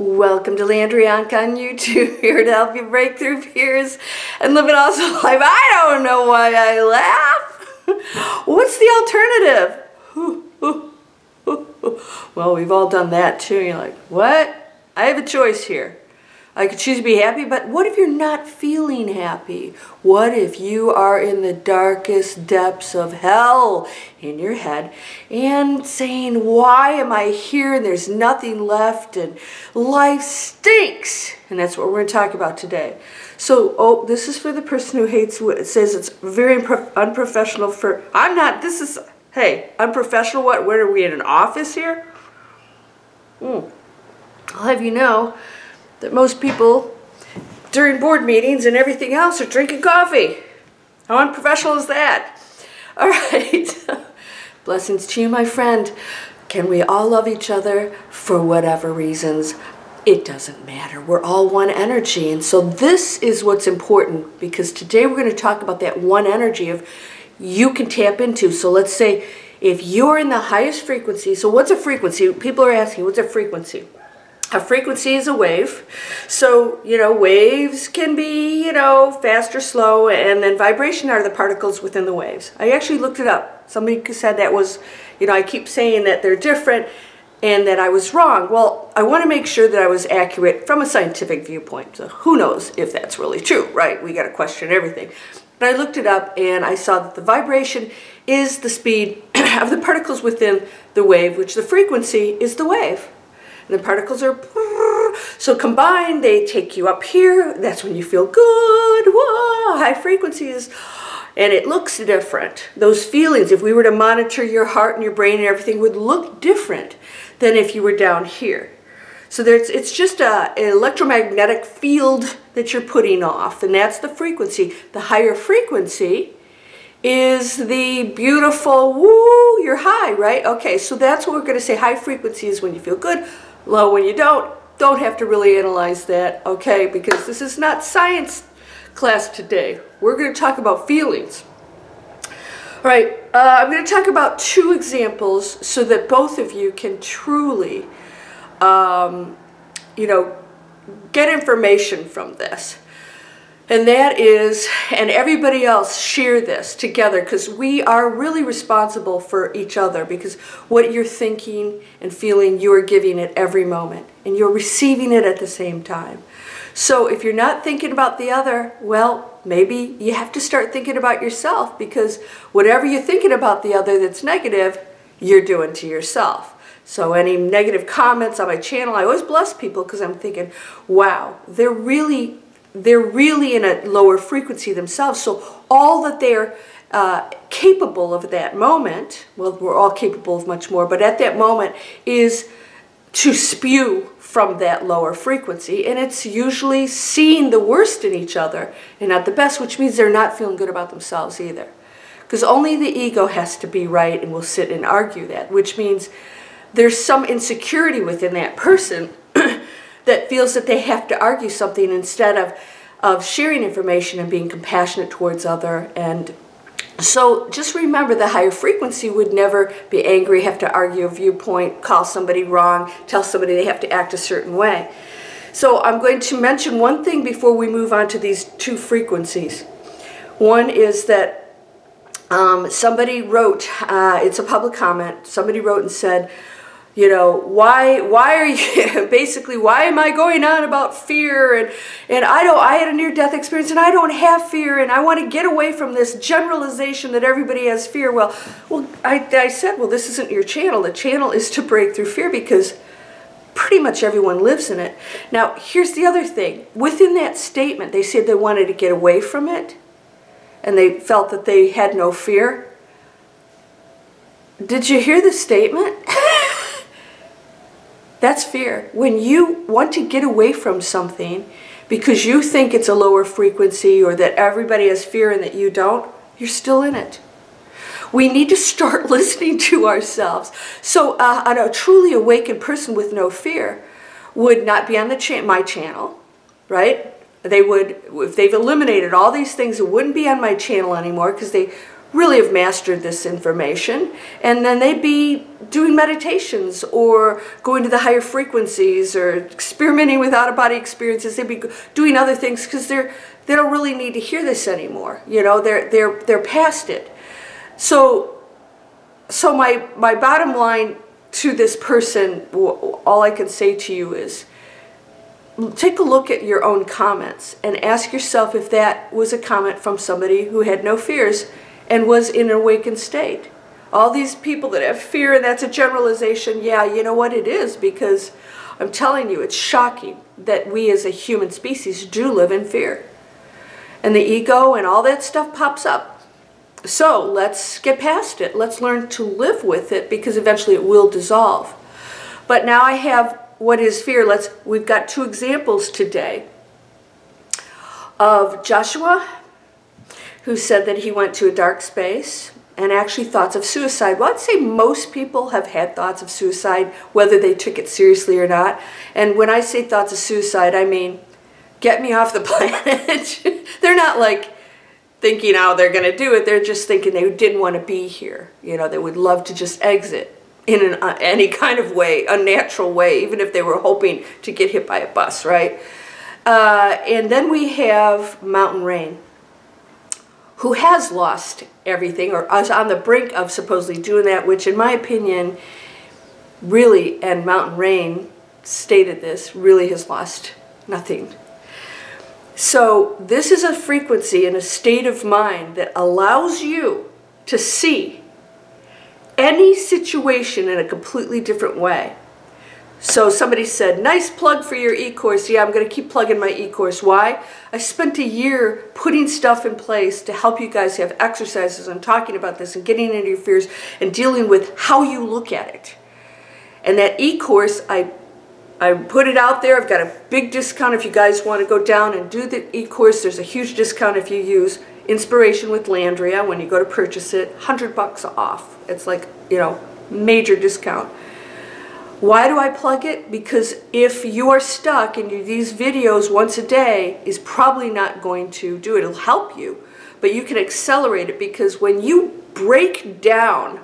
Welcome to Landria, Onkka on YouTube, here to help you break through fears and live an awesome life. I don't know why I laugh. What's the alternative? Well, we've all done that too. You're like, what? I have a choice here. I could choose to be happy, but what if you're not feeling happy? What if you are in the darkest depths of hell in your head and saying, why am I here and there's nothing left and life stinks? And that's what we're going to talk about today. So, this is for the person who hates what says it's very unprofessional for, hey, unprofessional what? What are we in an office here? I'll have you know that most people during board meetings and everything else are drinking coffee. How unprofessional is that? All right. Blessings to you, my friend. Can we all love each other for whatever reasons? It doesn't matter. We're all one energy. And so this is what's important, because today we're going to talk about that one energy of you can tap into. So let's say if you're in the highest frequency. So what's a frequency? People are asking, what's a frequency? A frequency is a wave. So, waves can be, fast or slow, and then vibration are the particles within the waves. I actually looked it up. Somebody said that was, I keep saying that they're different and that I was wrong. Well, I want to make sure that I was accurate from a scientific viewpoint. So who knows if that's really true, right? We got to question everything. But I looked it up and I saw that the vibration is the speed of the particles within the wave, which the frequency is the wave. And the particles are, so combined, they take you up here. That's when you feel good. Whoa, high frequencies. And it looks different. Those feelings, if we were to monitor your heart and your brain and everything, would look different than if you were down here. So it's just an electromagnetic field that you're putting off. And that's the frequency. The higher frequency is the beautiful, woo, you're high, right? Okay, so that's what we're going to say. High frequency is when you feel good. Low when you don't have to really analyze that, okay? Because this is not science class today. We're going to talk about feelings. All right, I'm going to talk about two examples so that both of you can truly, get information from this. And that is, and everybody else share this together, because we are really responsible for each other, because what you're thinking and feeling, you are giving it every moment, and you're receiving it at the same time. So if you're not thinking about the other, well, maybe you have to start thinking about yourself, because whatever you're thinking about the other that's negative, you're doing to yourself. So any negative comments on my channel, I always bless people because I'm thinking, wow, they're really in a lower frequency themselves. So all that they're capable of at that moment, well, we're all capable of much more, but at that moment is to spew from that lower frequency. And it's usually seeing the worst in each other and not the best, which means they're not feeling good about themselves either. Because only the ego has to be right and will sit and argue that, which means there's some insecurity within that person that feels that they have to argue something instead of sharing information and being compassionate towards other. And so just remember, the higher frequency would never be angry, have to argue a viewpoint, call somebody wrong, tell somebody they have to act a certain way. So I'm going to mention one thing before we move on to these two frequencies. One is that somebody wrote, it's a public comment, somebody wrote and said, why are you, basically, why am I going on about fear, and I had a near-death experience and I don't have fear, and I want to get away from this generalization that everybody has fear. Well, I said, well, this isn't your channel. The channel is to break through fear, because pretty much everyone lives in it. Now, here's the other thing. Within that statement, they said they wanted to get away from it, and they felt that they had no fear. Did you hear the statement? That's fear. When you want to get away from something because you think it's a lower frequency or that everybody has fear and that you don't, you're still in it. We need to start listening to ourselves. So a truly awakened person with no fear would not be on my channel, right? They would, if they've eliminated all these things, it wouldn't be on my channel anymore, because they really have mastered this information, and then they'd be doing meditations or going to the higher frequencies or experimenting with out-of-body experiences. They'd be doing other things because they don't really need to hear this anymore. You know, they're past it. So my bottom line to this person, all I can say to you is, take a look at your own comments and ask yourself if that was a comment from somebody who had no fears and was in an awakened state. All these people that have fear, and that's a generalization, yeah, you know what, it is, because I'm telling you, it's shocking that we as a human species do live in fear. And the ego and all that stuff pops up. So let's get past it. Let's learn to live with it, because eventually it will dissolve. But now I have what is fear. We've got two examples today of Joshua, who said that he went to a dark space and actually thoughts of suicide. Well, I'd say most people have had thoughts of suicide, whether they took it seriously or not. And when I say thoughts of suicide, I mean, get me off the planet. They're not like thinking how they're going to do it. They're just thinking they didn't want to be here. You know, they would love to just exit in any kind of way, unnatural way, even if they were hoping to get hit by a bus, right? And then we have Mountain Rain, who has lost everything, or is on the brink of supposedly doing that, which in my opinion, really, and Mountain Rain stated this, really has lost nothing. So this is a frequency and a state of mind that allows you to see any situation in a completely different way. So somebody said, nice plug for your e-course. Yeah, I'm going to keep plugging my e-course. Why? I spent a year putting stuff in place to help you guys have exercises and talking about this and getting into your fears and dealing with how you look at it. And that e-course, I put it out there. I've got a big discount if you guys want to go down and do the e-course. There's a huge discount if you use Inspiration with Landria when you go to purchase it. $100 off. It's like, you know, major discount. Why do I plug it? Because if you are stuck and these videos once a day is probably not going to do it. It'll help you, but you can accelerate it, because when you break down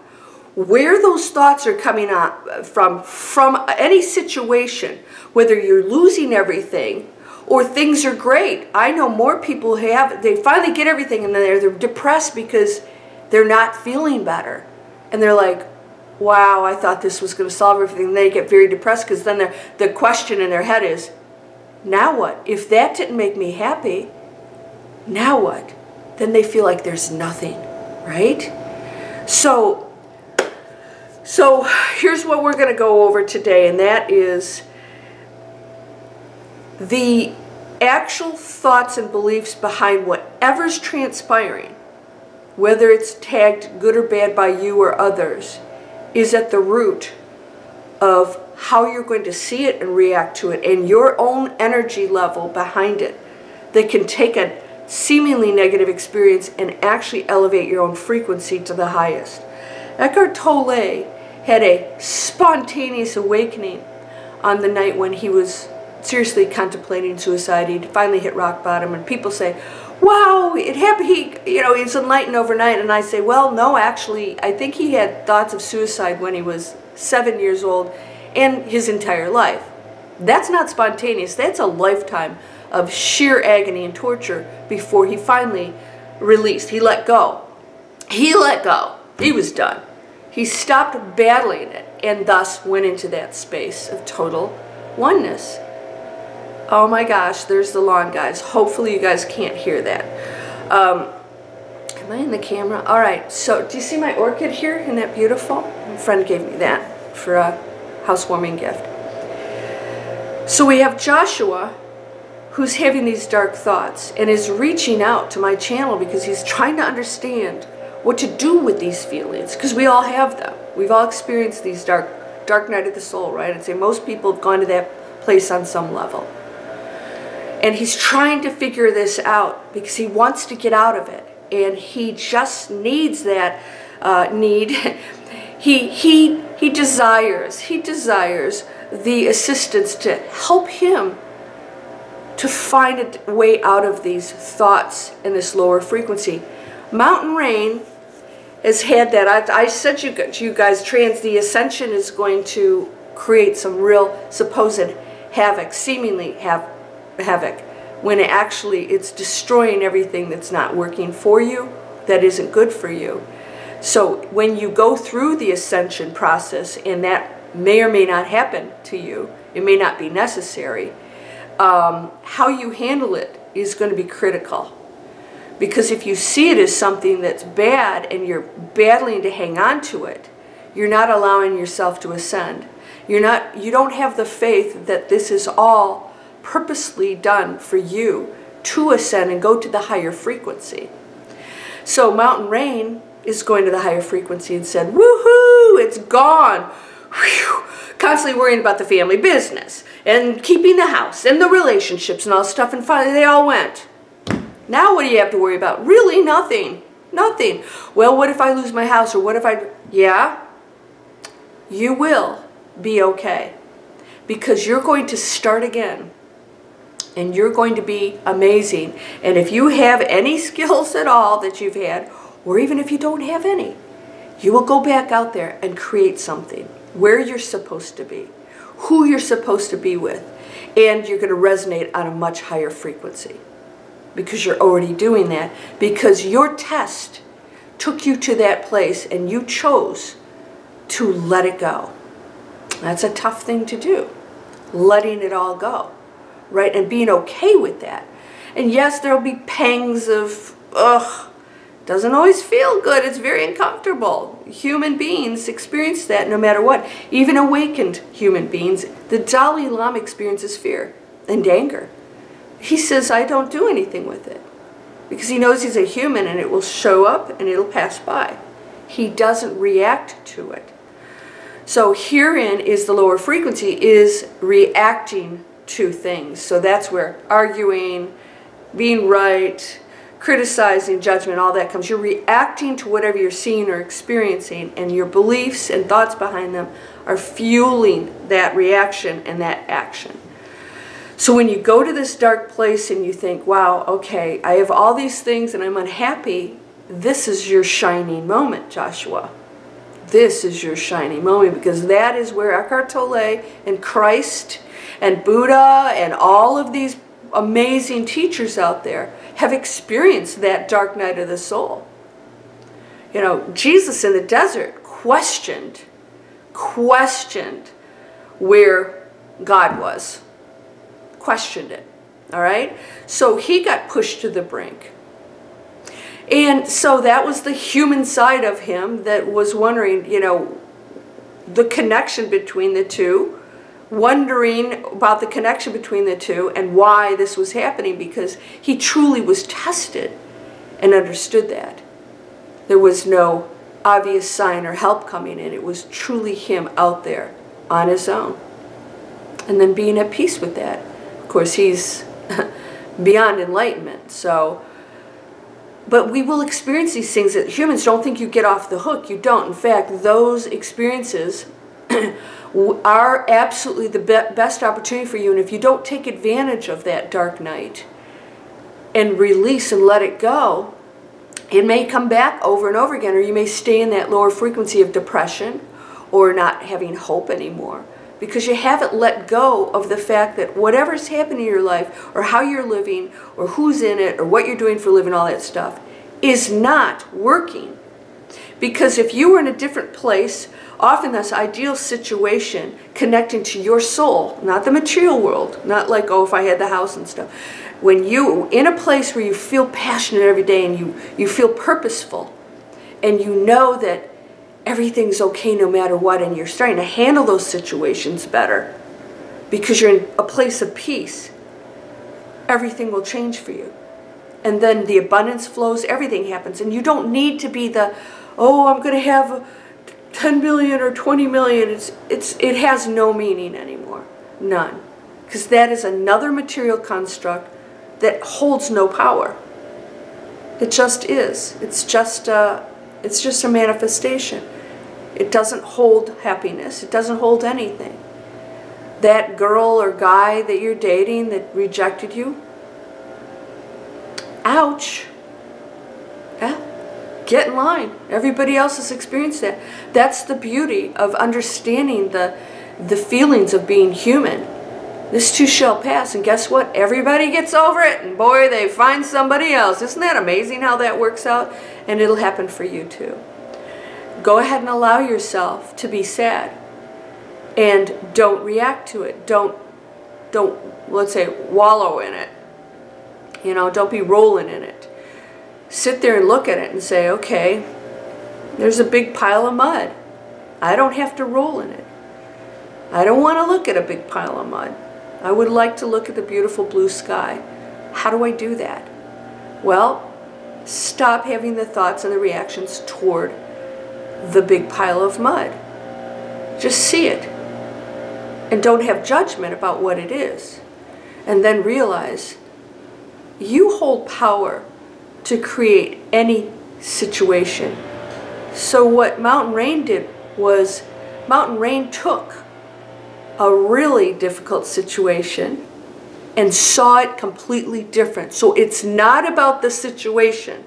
where those thoughts are coming up from any situation, whether you're losing everything or things are great. I know more people who they finally get everything and then they're depressed because they're not feeling better. And they're like, wow, I thought this was going to solve everything. And they get very depressed because then the question in their head is, now what? If that didn't make me happy, now what? Then they feel like there's nothing, right? So here's what we're going to go over today, and that is the actual thoughts and beliefs behind whatever's transpiring, whether it's tagged good or bad by you or others, is at the root of how you're going to see it and react to it, and your own energy level behind it that can take a seemingly negative experience and actually elevate your own frequency to the highest. Eckhart Tolle had a spontaneous awakening on the night when he was seriously contemplating suicide. He finally hit rock bottom, and people say, wow, it happened, he's enlightened overnight. And I say, well, no, actually, I think he had thoughts of suicide when he was 7 years old and his entire life. That's not spontaneous. That's a lifetime of sheer agony and torture before he finally released. He let go. He let go. He was done. He stopped battling it and thus went into that space of total oneness. Oh my gosh, there's the lawn, guys. Hopefully you guys can't hear that. Am I in the camera? All right, so do you see my orchid here? Isn't that beautiful? My friend gave me that for a housewarming gift. So we have Joshua, who's having these dark thoughts and is reaching out to my channel because he's trying to understand what to do with these feelings, because we all have them. We've all experienced these dark night of the soul, right? I'd say most people have gone to that place on some level. And he's trying to figure this out because he wants to get out of it. And he just needs that need. He desires the assistance to help him to find a way out of these thoughts in this lower frequency. Mountain Rain has had that. I said to you guys, the ascension is going to create some real supposed havoc, seemingly havoc, when actually it's destroying everything that's not working for you, that isn't good for you. So when you go through the ascension process, and that may or may not happen to you, it may not be necessary, how you handle it is going to be critical. Because if you see it as something that's bad and you're battling to hang on to it, you're not allowing yourself to ascend. You don't have the faith that this is all purposely done for you to ascend and go to the higher frequency. So Mountain Rain is going to the higher frequency and said, woohoo, it's gone. Whew. Constantly worrying about the family business and keeping the house and the relationships and all stuff, and finally they all went. Now what do you have to worry about? Really nothing. Nothing. Well, what if I lose my house, or what if I... Yeah, you will be okay, because you're going to start again, and you're going to be amazing. And if you have any skills at all that you've had, or even if you don't have any, you will go back out there and create something where you're supposed to be, who you're supposed to be with, and you're going to resonate on a much higher frequency, because you're already doing that, because your test took you to that place and you chose to let it go. That's a tough thing to do, letting it all go, right? And being okay with that. And yes, there'll be pangs of, ugh, doesn't always feel good. It's very uncomfortable. Human beings experience that no matter what. Even awakened human beings. The Dalai Lama experiences fear and anger. He says, I don't do anything with it, because he knows he's a human and it will show up and it'll pass by. He doesn't react to it. So herein is the lower frequency, is reacting to things. So that's where arguing, being right, criticizing, judgment, all that comes. You're reacting to whatever you're seeing or experiencing, and your beliefs and thoughts behind them are fueling that reaction and that action. So when you go to this dark place and you think, wow, okay, I have all these things and I'm unhappy, this is your shining moment, Joshua. This is your shining moment, because that is where Eckhart Tolle and Christ and Buddha and all of these amazing teachers out there have experienced that dark night of the soul. You know, Jesus in the desert questioned where God was. Questioned it, all right? So he got pushed to the brink. And so that was the human side of him that was wondering, you know, the connection between the two, wondering about the connection between the two and why this was happening, because he truly was tested and understood that. There was no obvious sign or help coming in. It was truly him out there on his own. And then being at peace with that. Of course, he's beyond enlightenment, so... But we will experience these things that humans don't think you get off the hook. You don't. In fact, those experiences are absolutely the best opportunity for you. And if you don't take advantage of that dark night and release and let it go, it may come back over and over again, or you may stay in that lower frequency of depression or not having hope anymore, because you haven't let go of the fact that whatever's happening in your life, or how you're living, or who's in it, or what you're doing for a living, all that stuff, is not working. Because if you were in a different place, often this ideal situation connecting to your soul, not the material world, not like, oh, if I had the house and stuff. When you in a place where you feel passionate every day and you feel purposeful, and you know that everything's okay no matter what, and you're starting to handle those situations better because you're in a place of peace, everything will change for you. And then the abundance flows, everything happens. And you don't need to be the, oh, I'm going to have 10 million or 20 million. It has no meaning anymore. None. Because that is another material construct that holds no power. It just is. It's just a manifestation. It doesn't hold happiness. It doesn't hold anything. That girl or guy that you're dating that rejected you, ouch. Yeah. get in line. Everybody else has experienced that. That's the beauty of understanding the feelings of being human. This too shall pass, and guess what? Everybody gets over it, and boy, they find somebody else. Isn't that amazing how that works out? And it'll happen for you too. Go ahead and allow yourself to be sad, and don't react to it. Don't, let's say, wallow in it. You know, don't be rolling in it. Sit there and look at it and say, okay, there's a big pile of mud. I don't have to roll in it. I don't want to look at a big pile of mud. I would like to look at the beautiful blue sky. How do I do that? Well, stop having the thoughts and the reactions toward the big pile of mud. Just see it. And don't have judgment about what it is. And then realize you hold power to create any situation. So what Mountain Rain did was, Mountain Rain took a really difficult situation and saw it completely different. So it's not about the situation.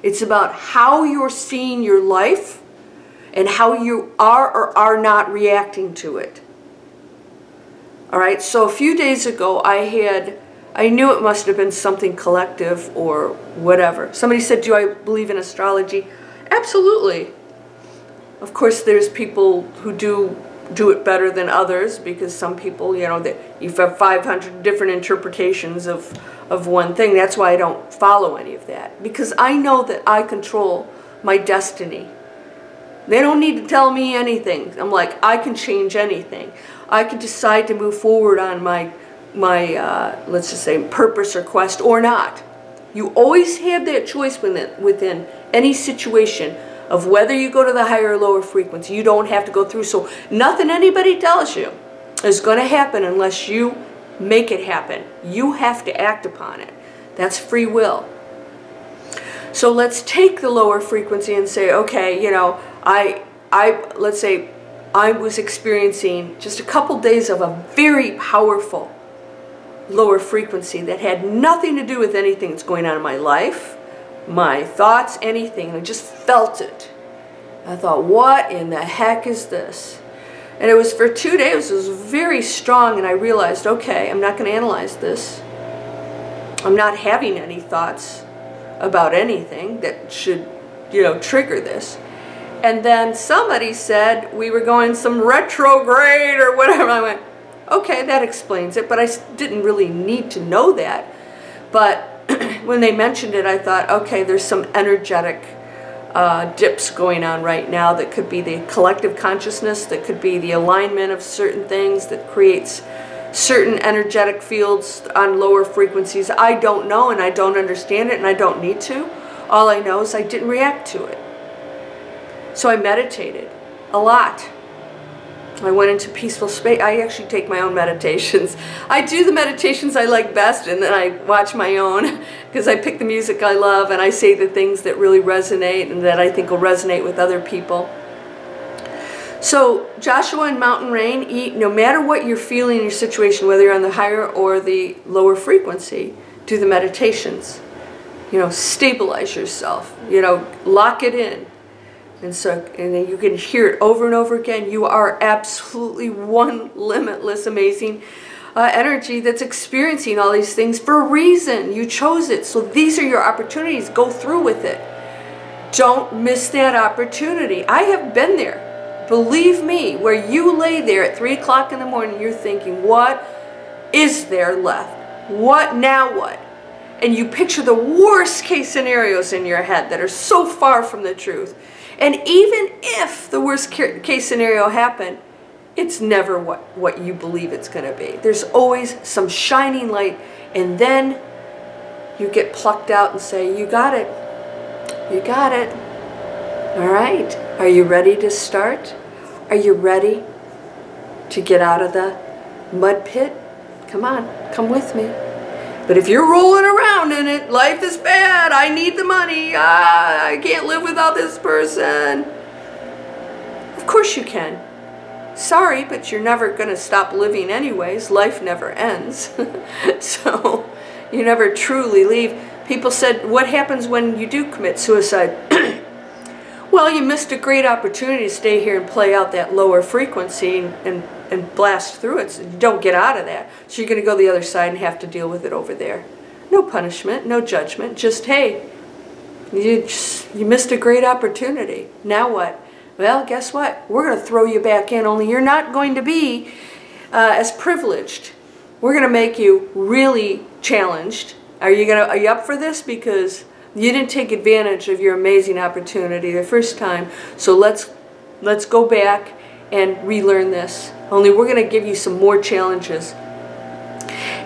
It's about how you're seeing your life and how you are or are not reacting to it. All right, so a few days ago I knew it must have been something collective or whatever. Somebody said, do I believe in astrology? Absolutely. Of course, there's people who do it better than others, because some people, you know, that you have 500 different interpretations of one thing. That's why I don't follow any of that, because I know that I control my destiny. They don't need to tell me anything. I'm like, I can change anything. I can decide to move forward on my let's just say purpose or quest or not. You always have that choice within any situation of whether you go to the higher or lower frequency. You don't have to go through. So nothing anybody tells you is going to happen unless you make it happen. You have to act upon it. That's free will. So let's take the lower frequency and say, okay, you know, let's say I was experiencing just a couple days of a very powerful lower frequency that had nothing to do with anything that's going on in my life, my thoughts, anything. I just felt it. I thought, what in the heck is this? And it was for 2 days. It was very strong, and I realized, okay, I'm not going to analyze this. I'm not having any thoughts about anything that should, you know, trigger this. And then somebody said we were going some retrograde or whatever. I went, okay, that explains it, but I didn't really need to know that. But when they mentioned it, I thought, okay, there's some energetic dips going on right now that could be the collective consciousness, that could be the alignment of certain things that creates certain energetic fields on lower frequencies. I don't know, and I don't understand it, and I don't need to. All I know is I didn't react to it. So I meditated a lot. I went into peaceful space. I actually take my own meditations. I do the meditations I like best, and then I watch my own, because I pick the music I love and I say the things that really resonate and that I think will resonate with other people. So Joshua and Mountain Rain, no matter what you're feeling in your situation, whether you're on the higher or the lower frequency, do the meditations. You know, stabilize yourself. You know, lock it in. And then you can hear it over and over again. You are absolutely one limitless, amazing energy that's experiencing all these things for a reason. You chose it. So these are your opportunities. Go through with it. Don't miss that opportunity. I have been there. Believe me, where you lay there at 3 o'clock in the morning, you're thinking, what is there left? What now what? And you picture the worst case scenarios in your head that are so far from the truth. And even if the worst case scenario happened, it's never what you believe it's going to be. There's always some shining light, and then you get plucked out and say, you got it. You got it. All right. Are you ready to start? Are you ready to get out of the mud pit? Come on, come with me. But if you're rolling around in it, life is bad, I need the money, I can't live without this person. Of course you can. Sorry, but you're never going to stop living anyways. Life never ends. So you never truly leave. People said, what happens when you do commit suicide? Well, you missed a great opportunity to stay here and play out that lower frequency and blast through it. So you don't get out of that. So you're going to go the other side and have to deal with it over there. No punishment, no judgment, just, hey, you missed a great opportunity. Now what? Well, guess what? We're going to throw you back in, only you're not going to be as privileged. We're going to make you really challenged. Are you up for this? Because you didn't take advantage of your amazing opportunity the first time. So let's go back and relearn this. Only we're going to give you some more challenges.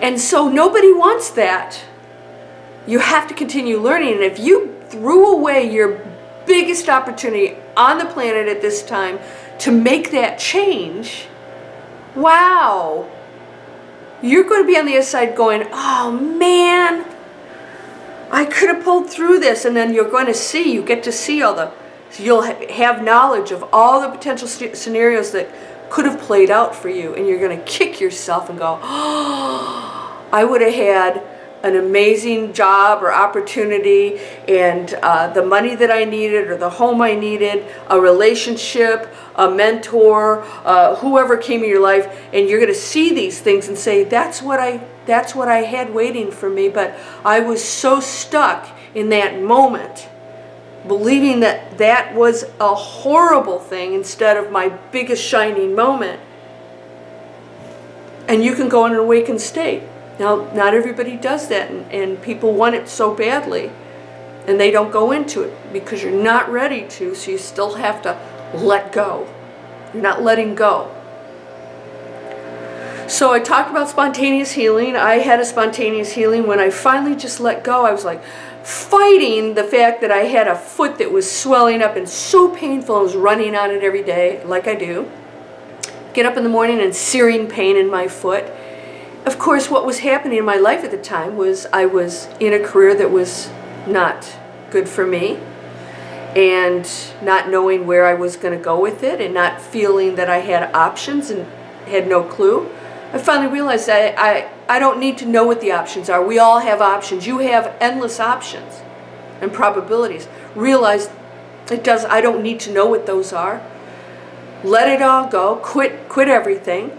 And so nobody wants that. You have to continue learning. And if you threw away your biggest opportunity on the planet at this time to make that change, wow, you're going to be on the other side going, oh man, I could have pulled through this. And then you're going to see, you get to see all the, so you'll have knowledge of all the potential scenarios that could have played out for you. And you're going to kick yourself and go, oh, I would have had an amazing job or opportunity, and the money that I needed, or the home I needed, a relationship, a mentor, whoever came in your life, and you're going to see these things and say, that's what I had waiting for me, but I was so stuck in that moment, believing that that was a horrible thing instead of my biggest shining moment. And you can go in an awakened state. Now, not everybody does that, and people want it so badly, and they don't go into it because you're not ready to, so you still have to let go. You're not letting go. So I talked about spontaneous healing. I had a spontaneous healing when I finally just let go. I was like fighting the fact that I had a foot that was swelling up and so painful. I was running on it every day, like I do. Get up in the morning and searing pain in my foot. Of course, what was happening in my life at the time was I was in a career that was not good for me, and not knowing where I was going to go with it, and not feeling that I had options and had no clue. I finally realized that I don't need to know what the options are. We all have options. You have endless options and probabilities. Realize I don't need to know what those are. Let it all go. Quit everything.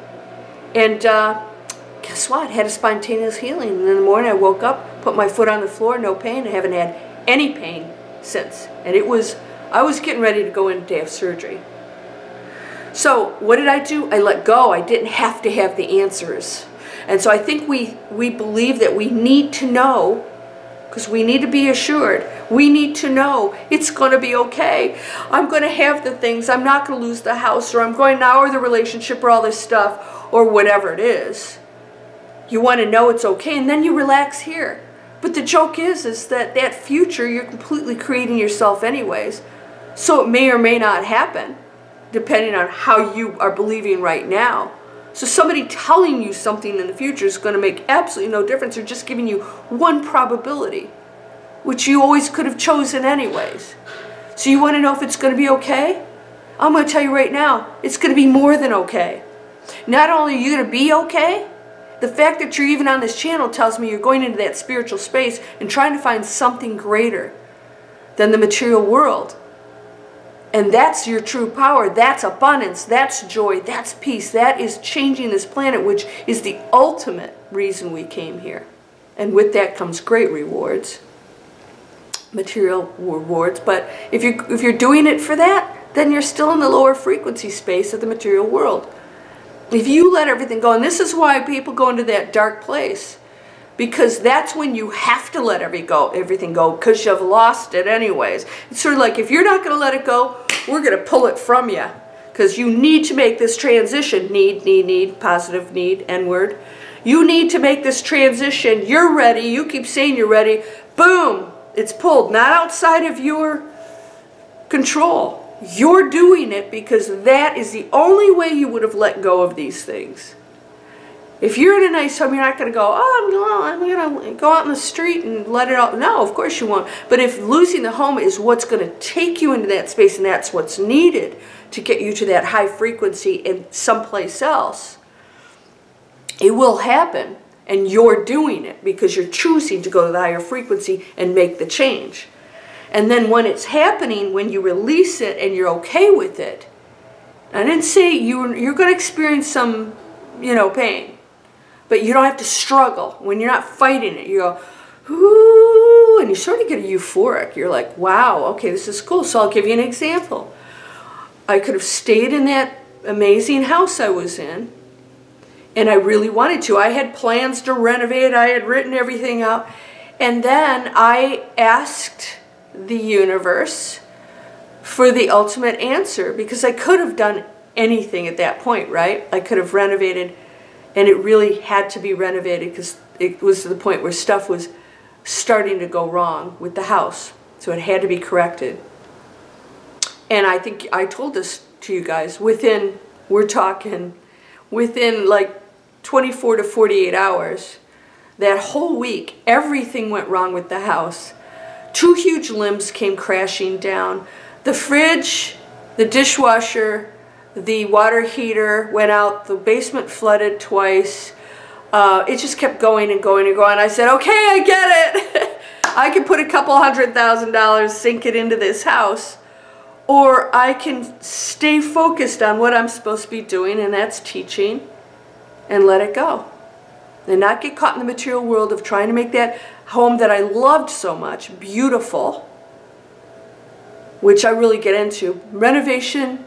And guess what? I had a spontaneous healing. And in the morning I woke up, put my foot on the floor, no pain. I haven't had any pain since. And I was getting ready to go in to have surgery. So what did I do? I let go. I didn't have to have the answers. And so I think we believe that we need to know, because we need to be assured. We need to know it's going to be okay. I'm going to have the things. I'm not going to lose the house, or I'm going now, or the relationship, or all this stuff, or whatever it is. You want to know it's okay, and then you relax here. But the joke is that that future, you're completely creating yourself anyways. So it may or may not happen, depending on how you are believing right now. So somebody telling you something in the future is going to make absolutely no difference. They're just giving you one probability, which you always could have chosen anyways. So you want to know if it's going to be okay? I'm going to tell you right now, it's going to be more than okay. Not only are you going to be okay, the fact that you're even on this channel tells me you're going into that spiritual space and trying to find something greater than the material world. And that's your true power. That's abundance. That's joy. That's peace. That is changing this planet, which is the ultimate reason we came here. And with that comes great rewards, material rewards. But if you're doing it for that, then you're still in the lower frequency space of the material world. If you let everything go, and this is why people go into that dark place, because that's when you have to let everything go, because you've lost it anyways. It's sort of like, if you're not going to let it go, we're going to pull it from you, because you need to make this transition. Need, positive need, N-word. You need to make this transition. You're ready. You keep saying you're ready. Boom, it's pulled. Not outside of your control. You're doing it because that is the only way you would have let go of these things. If you're in a nice home, you're not going to go, oh, I'm going to go out in the street and let it all. No, of course you won't. But if losing the home is what's going to take you into that space, and that's what's needed to get you to that high frequency in someplace else, it will happen. And you're doing it because you're choosing to go to the higher frequency and make the change. And then when it's happening, when you release it and you're okay with it, I didn't say you're going to experience some, pain. But you don't have to struggle. When you're not fighting it, you go, ooh, and you sort of get euphoric. You're like, wow, okay, this is cool. So I'll give you an example. I could have stayed in that amazing house I was in, and I really wanted to. I had plans to renovate. I had written everything out. And then I asked the universe for the ultimate answer, because I could have done anything at that point, right? I could have renovated, and it really had to be renovated because it was to the point where stuff was starting to go wrong with the house. So it had to be corrected. And I think I told this to you guys, we're talking within like 24 to 48 hours, that whole week, everything went wrong with the house. 2 huge limbs came crashing down. The fridge, the dishwasher, the water heater went out, the basement flooded twice. It just kept going and going and going. I said, okay, I get it. I can put a couple $100,000, sink it into this house, or I can stay focused on what I'm supposed to be doing, and that's teaching, and let it go. And not get caught in the material world of trying to make that home that I loved so much beautiful, which I really get into. Renovation,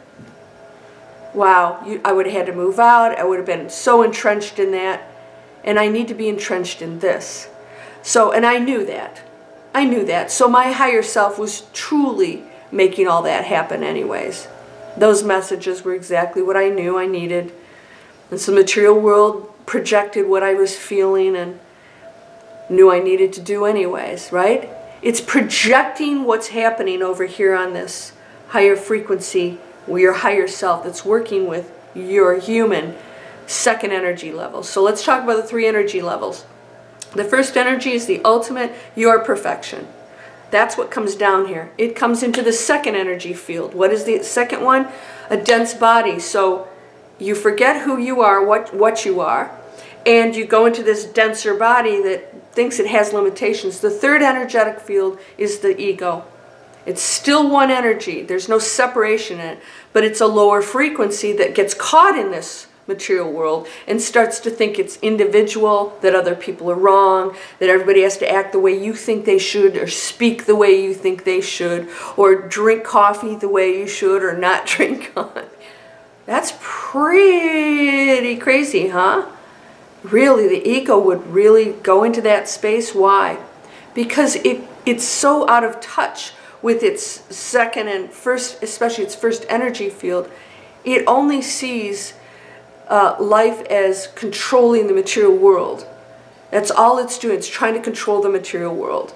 wow, I would have had to move out. I would have been so entrenched in that. And I need to be entrenched in this. So, and I knew that. I knew that. So my higher self was truly making all that happen anyways. Those messages were exactly what I knew I needed. And so the material world projected what I was feeling and knew I needed to do anyways, right? It's projecting what's happening over here on this higher frequency, where your higher self that's working with your human second energy level. So let's talk about the 3 energy levels. The first energy is the ultimate, your perfection. That's what comes down here. It comes into the second energy field. What is the second one? A dense body. So you forget who you are, what you are, and you go into this denser body that thinks it has limitations. The third energetic field is the ego. It's still one energy. There's no separation in it, but it's a lower frequency that gets caught in this material world and starts to think it's individual, that other people are wrong, that everybody has to act the way you think they should, or speak the way you think they should, or drink coffee the way you should, or not drink coffee. That's pretty crazy, huh? Really, the ego would really go into that space. Why? Because it's so out of touch with its second and first, especially its first energy field. It only sees life as controlling the material world. That's all it's doing. It's trying to control the material world.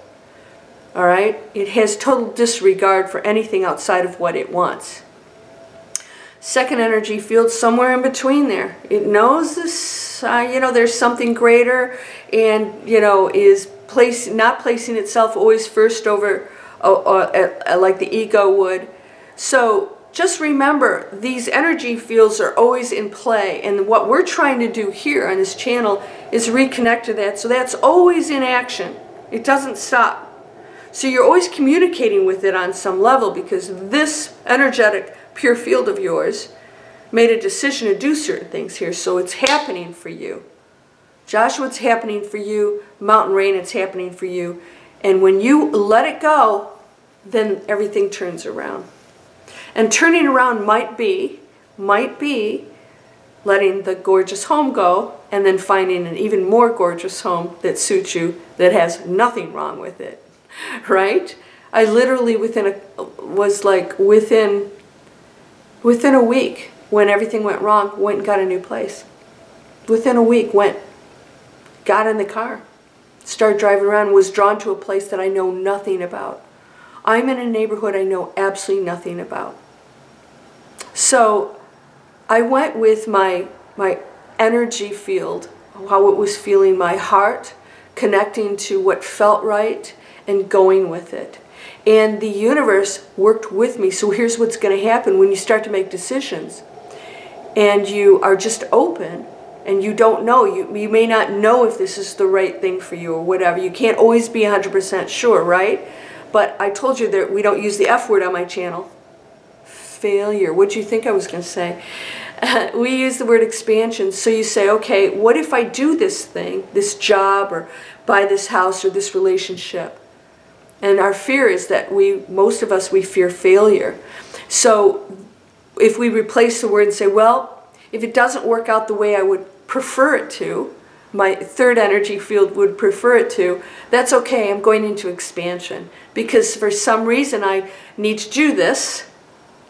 All right? It has total disregard for anything outside of what it wants. Second energy field, somewhere in between there. It knows this, there's something greater, and, is not placing itself always first over, like the ego would. So just remember, these energy fields are always in play, and what we're trying to do here on this channel is reconnect to that, so that's always in action. It doesn't stop. So you're always communicating with it on some level, because this energetic pure field of yours made a decision to do certain things here, so it's happening for you. Joshua, it's happening for you. Mountain Rain, it's happening for you. And when you let it go, then everything turns around. And turning around might be letting the gorgeous home go and then finding an even more gorgeous home that suits you, that has nothing wrong with it, right? I literally within a week, when everything went wrong, went and got a new place. Within a week, got in the car, started driving around, was drawn to a place that I know nothing about. I'm in a neighborhood I know absolutely nothing about. So I went with my energy field, how it was feeling, my heart, connecting to what felt right, and going with it. And the universe worked with me. So here's what's going to happen when you start to make decisions. And you are just open, and you don't know. You may not know if this is the right thing for you or whatever. You can't always be 100% sure, right? but I told you that we don't use the F word on my channel. Failure. What do you think I was going to say? We use the word expansion. So you say, okay, what if I do this thing, this job, or buy this house, or this relationship? And our fear is that most of us, we fear failure. So if we replace the word and say, well, if it doesn't work out the way I would prefer it to, my third energy field would prefer it to, that's okay, I'm going into expansion. Because for some reason I need to do this,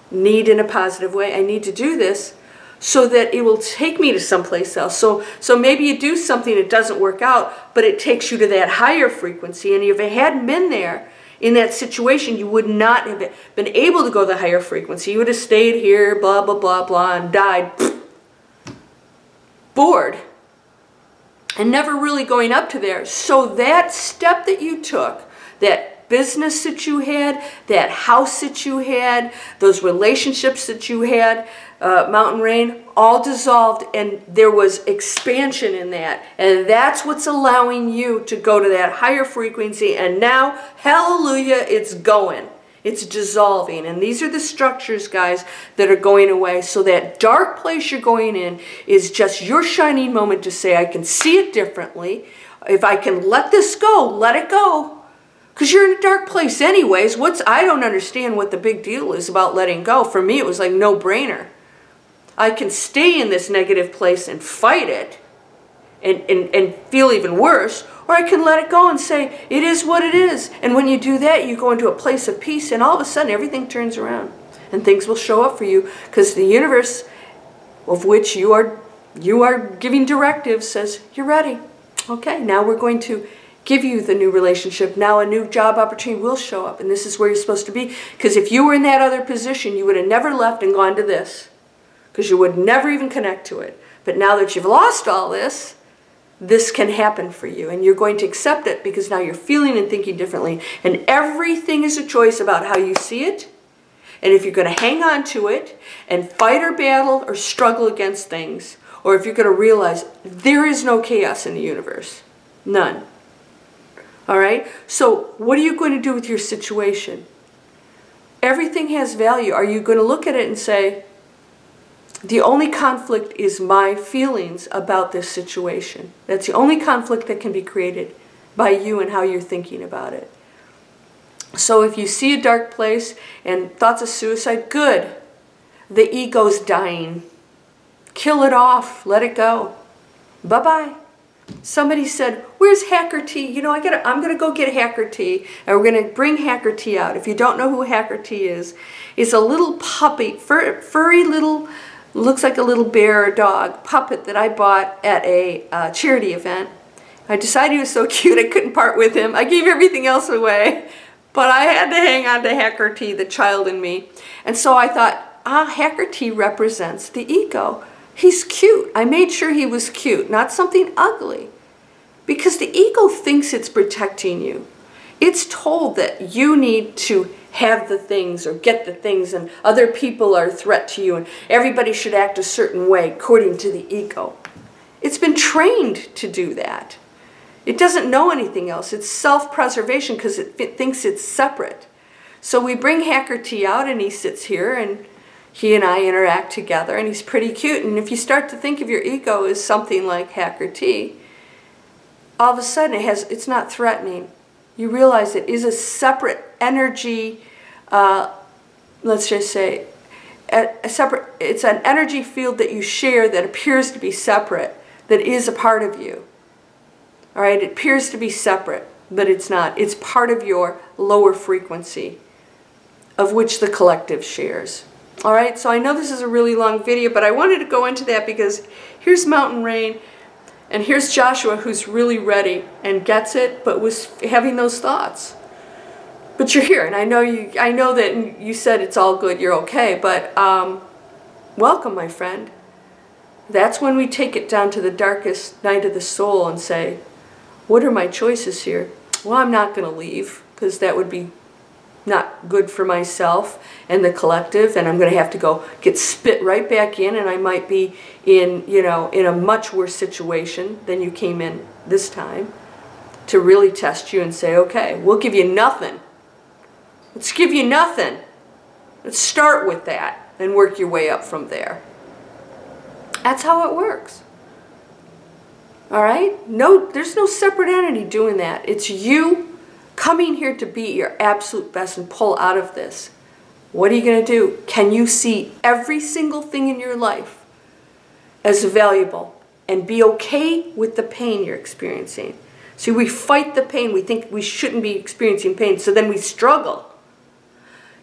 need in a positive way, I need to do this so that it will take me to someplace else. So maybe you do something, it doesn't work out, but it takes you to that higher frequency. And if it hadn't been there in that situation, you would not have been able to go to the higher frequency. You would have stayed here, blah, blah, blah, blah, and died bored and never really going up to there. So that step that you took, that business that you had, that house that you had, those relationships that you had, Mountain Rain, all dissolved, and there was expansion in that. And that's what's allowing you to go to that higher frequency. And now, hallelujah, it's going. It's dissolving. And these are the structures, guys, that are going away. So that dark place you're going in is just your shining moment to say, I can see it differently. If I can let this go, let it go. Because you're in a dark place anyways. I don't understand what the big deal is about letting go. For me, it was like no-brainer. I can stay in this negative place and fight it and feel even worse, or I can let it go and say, it is what it is. And when you do that, you go into a place of peace, and all of a sudden, everything turns around. And things will show up for you, because the universe, of which you are giving directives, says, you're ready. Okay, now we're going to give you the new relationship. Now a new job opportunity will show up, and this is where you're supposed to be. Because if you were in that other position, you would have never left and gone to this, because you would never even connect to it. But now that you've lost all this, this can happen for you, and you're going to accept it because now you're feeling and thinking differently. And everything is a choice about how you see it, and if you're going to hang on to it and fight or battle or struggle against things, or if you're going to realize there is no chaos in the universe. None. All right? So what are you going to do with your situation? Everything has value. Are you going to look at it and say, the only conflict is my feelings about this situation? That's the only conflict that can be created by you and how you're thinking about it. So if you see a dark place and thoughts of suicide, good. The ego's dying. Kill it off. Let it go. Bye-bye. Somebody said, where's Hacker Tea? You know, I'm going to go get Hacker Tea, and we're going to bring Hacker Tea out. If you don't know who Hacker Tea is, it's a little puppy, furry little, looks like a little bear or dog puppet that I bought at a charity event. I decided he was so cute I couldn't part with him. I gave everything else away, but I had to hang on to Hacker Tea, the child in me. And so I thought, Hacker Tea represents the ego. He's cute. I made sure he was cute, not something ugly. Because the ego thinks it's protecting you. It's told that you need to have the things or get the things, and other people are a threat to you, and everybody should act a certain way according to the ego. It's been trained to do that. It doesn't know anything else. It's self-preservation because it thinks it's separate. So we bring Hacker Tea out, and he sits here, and he and I interact together, and he's pretty cute. And if you start to think of your ego as something like Hacker Tea, all of a sudden it's not threatening. You realize it is a separate energy, let's just say, it's an energy field that you share that appears to be separate, that is a part of you. All right, it appears to be separate, but it's not. It's part of your lower frequency, of which the collective shares. All right, so I know this is a really long video, but I wanted to go into that because here's Mountain Rain, and here's Joshua, who's really ready and gets it, but was having those thoughts. But you're here, and I know that you said it's all good, you're okay, but welcome, my friend. That's when we take it down to the darkest night of the soul and say, what are my choices here? Well, I'm not going to leave, because that would be not good for myself and the collective, and I'm going to have to go get spit right back in, and I might be in a much worse situation than you came in this time, to really test you and say, okay, we'll give you nothing. Let's give you nothing. Let's start with that and work your way up from there. That's how it works. All right? No, there's no separate entity doing that. It's you coming here to be your absolute best and pull out of this. What are you going to do? Can you see every single thing in your life as valuable and be okay with the pain you're experiencing? See, we fight the pain. We think we shouldn't be experiencing pain, so then we struggle.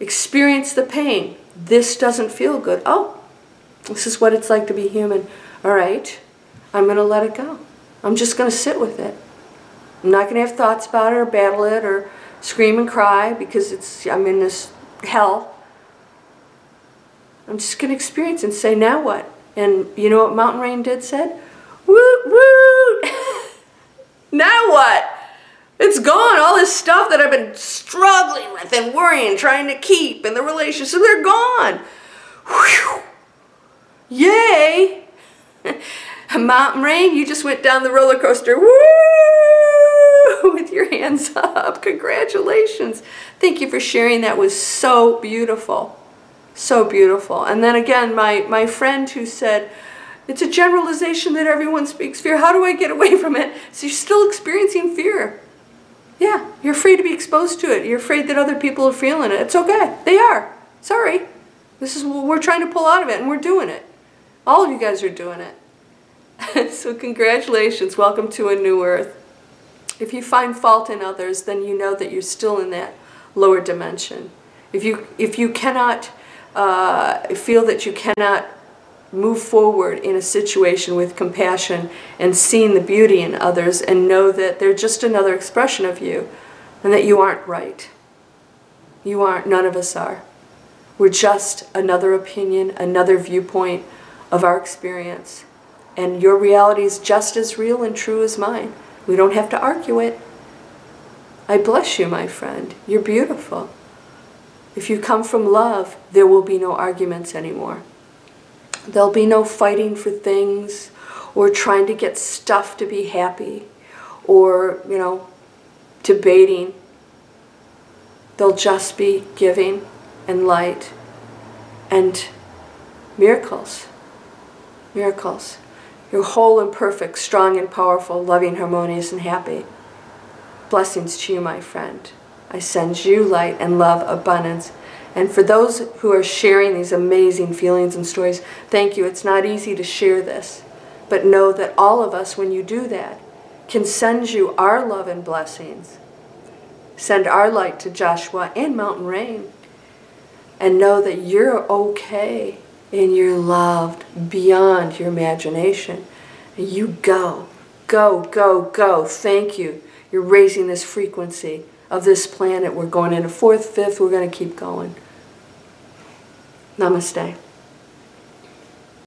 Experience the pain. This doesn't feel good. Oh, this is what it's like to be human. All right, I'm going to let it go. I'm just going to sit with it. I'm not going to have thoughts about it or battle it or scream and cry because I'm in this hell. I'm just going to experience and say, now what? And you know what Mountain Rain did said? Woot, woot! Now what? It's gone. All this stuff that I've been struggling with and worrying, trying to keep in the relationship, they're gone. Whew. Yay! Mountain Rain, you just went down the roller coaster. Woo! With your hands up. Congratulations. Thank you for sharing. That was so beautiful. So beautiful. And then again, my friend who said, it's a generalization that everyone speaks fear. How do I get away from it? So you're still experiencing fear. Yeah, you're afraid to be exposed to it. You're afraid that other people are feeling it. It's okay. They are. Sorry. This is what we're trying to pull out of it, and we're doing it. All of you guys are doing it. So congratulations. Welcome to a new earth. If you find fault in others, then you know that you're still in that lower dimension. If you cannot feel that you cannot move forward in a situation with compassion and seeing the beauty in others and know that they're just another expression of you and that you aren't right. You aren't. None of us are. We're just another opinion, another viewpoint of our experience. And your reality is just as real and true as mine. We don't have to argue it. I bless you, my friend. You're beautiful. If you come from love, there will be no arguments anymore. There'll be no fighting for things or trying to get stuff to be happy or, debating. There'll just be giving and light and miracles. Miracles. You're whole and perfect, strong and powerful, loving, harmonious, and happy. Blessings to you, my friend. I send you light and love, abundance. And for those who are sharing these amazing feelings and stories, thank you. It's not easy to share this. But know that all of us, when you do that, can send you our love and blessings. Send our light to Joshua and Mountain Rain. And know that you're okay and you're loved beyond your imagination. And you go, go, go, go. Thank you. You're raising this frequency of this planet. We're going into 4th, 5th. We're going to keep going. Namaste.